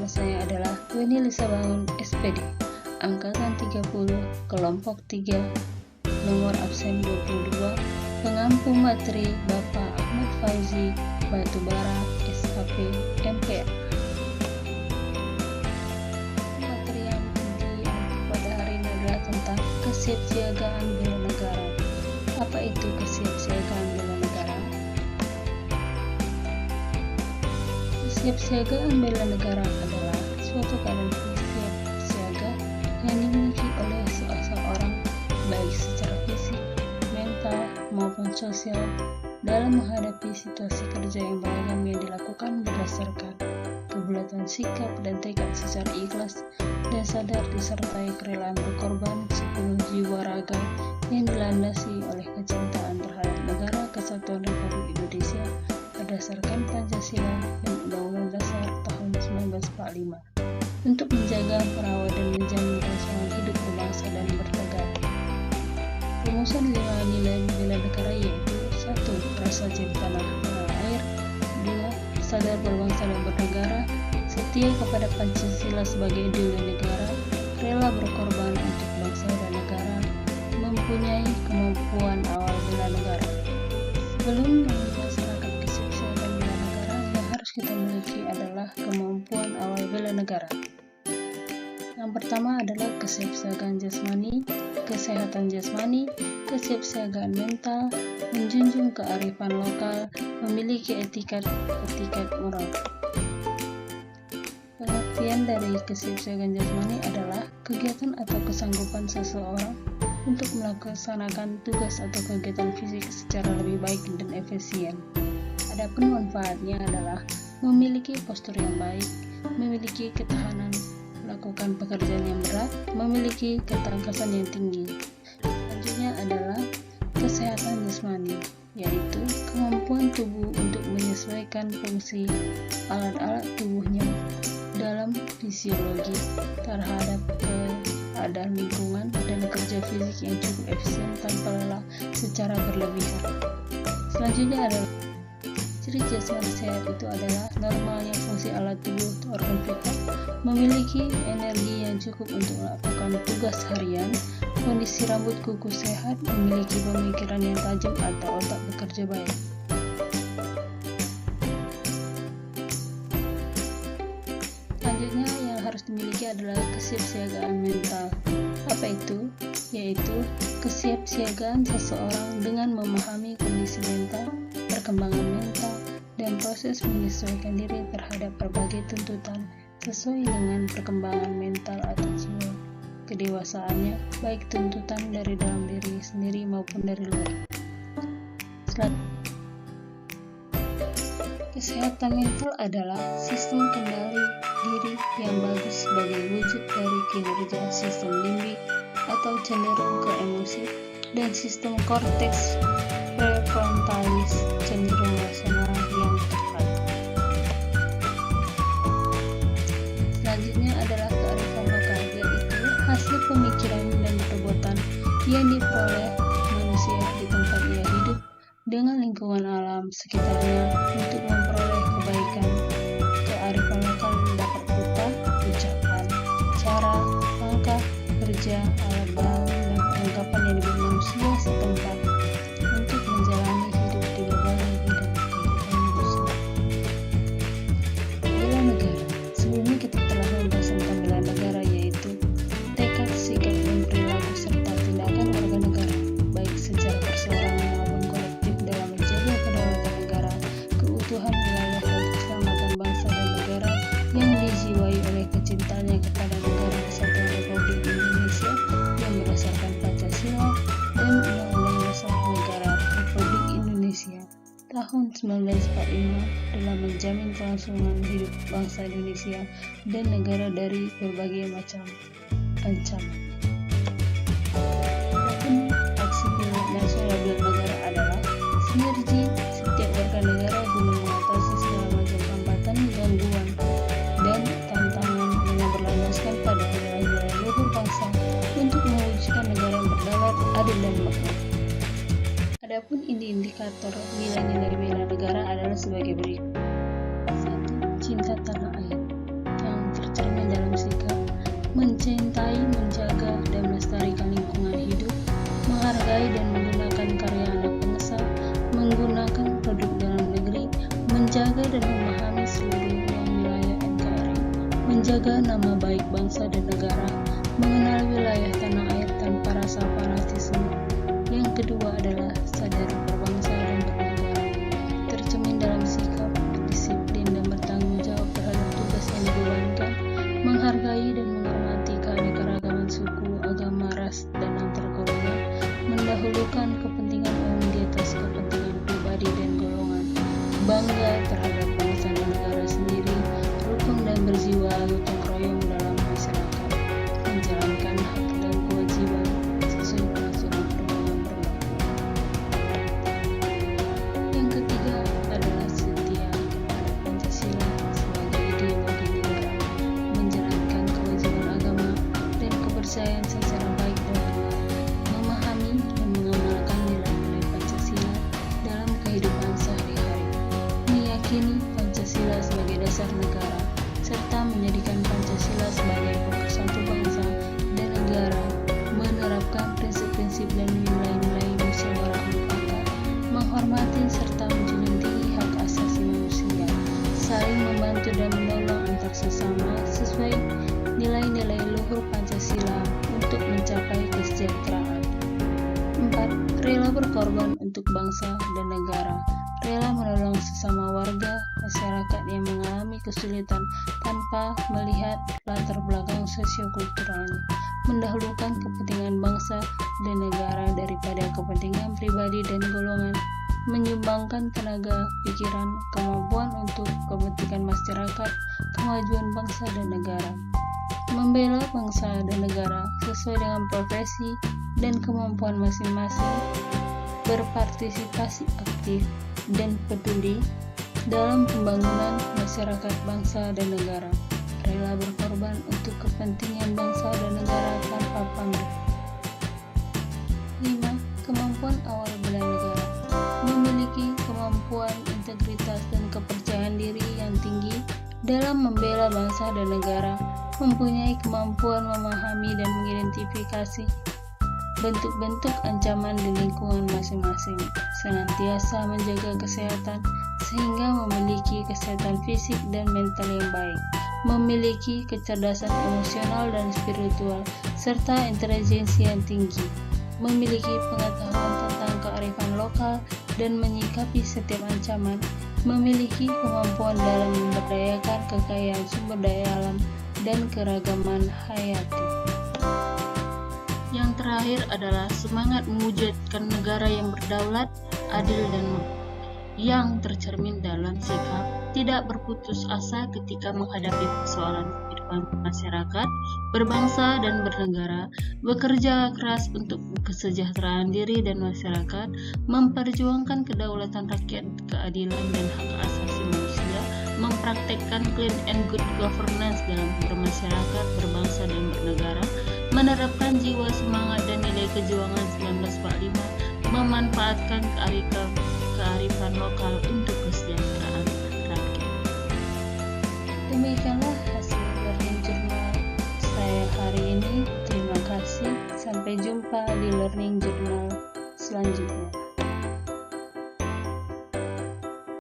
saya adalah Weni Lisa Bangun SPD, Angkatan 30, Kelompok 3, nomor absen 22, pengampu materi Bapak Ahmad Fauzi Batubara, SKP, MPA. Materi yang diambil pada hari ini adalah tentang kesiapsiagaan bela negara. Apa itu kesiapsiagaan bela negara? Kesiapsiagaan bela negara adalah suatu keadaan siap siaga yang dimiliki oleh seseorang baik secara fisik, mental, maupun sosial dalam menghadapi situasi kerja yang beragam yang dilakukan berdasarkan kebulatan sikap dan tekad secara ikhlas dan sadar disertai kerelaan berkorban sepenuh jiwa raga yang dilandasi oleh kecintaan terhadap negara kesatuan Republik Indonesia berdasarkan Pancasila dan Undang-Undang Dasar tahun 1945 untuk menjaga, merawat, dan menjamin kelangsungan hidup berbangsa dan bernegara. Rumusan 5 nilai bela negara yaitu 1. Rasa cinta tanah air. 2. Sadar berbangsa dan bernegara, setia kepada Pancasila sebagai ideologi negara, rela berkorban untuk bangsa dan negara, mempunyai kemampuan awal bela negara. Sebelum melaksanakan kesiapsiagaan bela negara, yang harus kita miliki adalah kemampuan awal bela negara. Yang pertama adalah kesiapsiagaan jasmani, kesehatan jasmani, kesiapsiagaan mental, menjunjung kearifan lokal, memiliki etikat moral. Pengertian dari kesiapsiagaan jasmani adalah kegiatan atau kesanggupan seseorang untuk melaksanakan tugas atau kegiatan fisik secara lebih baik dan efisien. Adapun manfaatnya adalah memiliki postur yang baik, memiliki ketahanan melakukan pekerjaan yang berat, memiliki ketangkasan yang tinggi. Selanjutnya adalah kesehatan jasmani, yaitu kemampuan tubuh untuk menyesuaikan fungsi alat-alat tubuhnya dalam fisiologi terhadap keadaan lingkungan dan kerja fisik yang cukup efisien tanpa lelah secara berlebihan. Selanjutnya adalah ciri jasmani sehat itu adalah normalnya fungsi alat tubuh organ vital, memiliki energi yang cukup untuk melakukan tugas harian, kondisi rambut kuku sehat, memiliki pemikiran yang tajam atau otak bekerja baik. Selanjutnya yang harus dimiliki adalah kesiapsiagaan mental. Apa itu? Yaitu kesiapsiagaan seseorang dengan memahami kondisi mental, perkembangan mental, dan proses menyesuaikan diri terhadap berbagai tuntutan sesuai dengan perkembangan mental atau jiwa kedewasaannya, baik tuntutan dari dalam diri sendiri maupun dari luar. Kesehatan mental adalah sistem kendali diri yang bagus sebagai wujud dari kinerja sistem limbik atau cenderung ke emosi, dan sistem korteks prefrontalis cenderung rasional yang tepat. Selanjutnya adalah kearifan lokal, yaitu hasil pemikiran dan perbuatan yang diperoleh manusia di tempat ia hidup dengan lingkungan alam sekitarnya untuk memperoleh kebaikan. Kearifan lokal dapat berupa ucapan, cara, langkah, kerja, alat bahan, dan perlengkapan yang diberi manusia setempat untuk menjalani hidup di berbagai bidang kehidupan manusia. Bela negara. Sebelumnya kita telah membahas tentang bela negara, yaitu tekad, sikap, dan perilaku serta tindakan warga negara, baik secara perseorangan maupun kolektif dalam menjaga kedaulatan negara, keutuhan wilayah, dan keselamatan bangsa dan negara yang dijiwai oleh kecintaannya kepada negara kesatuan Republik Indonesia yang berdasarkan Pancasila dan Undang-Undang Dasar Negara Republik Indonesia tahun 1945 dalam menjamin kelangsungan hidup bangsa Indonesia dan negara dari berbagai macam ancaman. Adapun aksi bela nasional bela negara adalah sinergi setiap warga negara guna mengatasi segala macam hambatan, gangguan, dan tantangan dengan berlandaskan pada nilai-nilai luhur bangsa untuk mewujudkan negara yang berdaulat, adil, dan makmur. Adapun indikator nilai-nilai bela negara adalah sebagai berikut. 1. Cinta tanah air. Yang menjaga nama baik bangsa dan negara, mengenal wilayah tanah air tanpa rasa fanatisme. Yang kedua adalah sadar berbangsa dan bernegara, tercermin dalam sikap, disiplin, dan bertanggung jawab terhadap tugas yang dibebankan, menghargai dan menghormati keanekaragaman suku, agama, ras, dan antar golongan, mendahulukan kepentingan umum di atas kepentingan pribadi dan golongan, bangga terhadap bangsa dan negara sendiri, rukun dan berjiwa gotong royong dalam masyarakat, menjalankan hak dan kewajiban sesuai peraturan perundang berlaku. Yang ketiga adalah setia kepada Pancasila sebagai ideologi negara, menjalankan kewajiban agama dan kepercayaan secara baik dan benar, memahami dan mengamalkan nilai-nilai Pancasila dalam kehidupan sehari-hari, meyakini Pancasila sebagai dasar negara, serta menjadikan Pancasila sebagai pemersatu bangsa dan negara, menerapkan prinsip-prinsip dan nilai-nilai musyawarah mufakat, menghormati serta menjunjung tinggi hak asasi manusia, saling membantu dan menolong antar sesama sesuai nilai-nilai luhur Pancasila untuk mencapai kesejahteraan. 4. Rela berkorban untuk bangsa dan negara, rela menolong sesama warga masyarakat yang mengalami kesulitan tanpa melihat latar belakang sosiokulturalnya, mendahulukan kepentingan bangsa dan negara daripada kepentingan pribadi dan golongan, menyumbangkan tenaga, pikiran, kemampuan untuk kepentingan masyarakat, kemajuan bangsa dan negara, membela bangsa dan negara sesuai dengan profesi dan kemampuan masing-masing, berpartisipasi aktif dan peduli dalam pembangunan masyarakat bangsa dan negara, rela berkorban untuk kepentingan bangsa dan negara tanpa pamrih. 5. Kemampuan awal bela negara, memiliki kemampuan, integritas, dan kepercayaan diri yang tinggi dalam membela bangsa dan negara, mempunyai kemampuan memahami dan mengidentifikasi bentuk-bentuk ancaman di lingkungan masing-masing, senantiasa menjaga kesehatan sehingga memiliki kesehatan fisik dan mental yang baik, memiliki kecerdasan emosional dan spiritual, serta intelijensi yang tinggi, memiliki pengetahuan tentang kearifan lokal dan menyikapi setiap ancaman, memiliki kemampuan dalam memberdayakan kekayaan sumber daya alam dan keragaman hayati. Yang terakhir adalah semangat mewujudkan negara yang berdaulat, adil, dan makmur, yang tercermin dalam sikap tidak berputus asa ketika menghadapi persoalan kehidupan masyarakat, berbangsa dan bernegara, bekerja keras untuk kesejahteraan diri dan masyarakat, memperjuangkan kedaulatan rakyat, keadilan dan hak asasi manusia, mempraktekkan clean and good governance dalam bermasyarakat, berbangsa dan bernegara, menerapkan jiwa semangat dan nilai kejuangan 1945, memanfaatkan kearifan lokal untuk kesejahteraan rakyat. Demikianlah hasil learning journal saya hari ini. Terima kasih. Sampai jumpa di learning journal selanjutnya.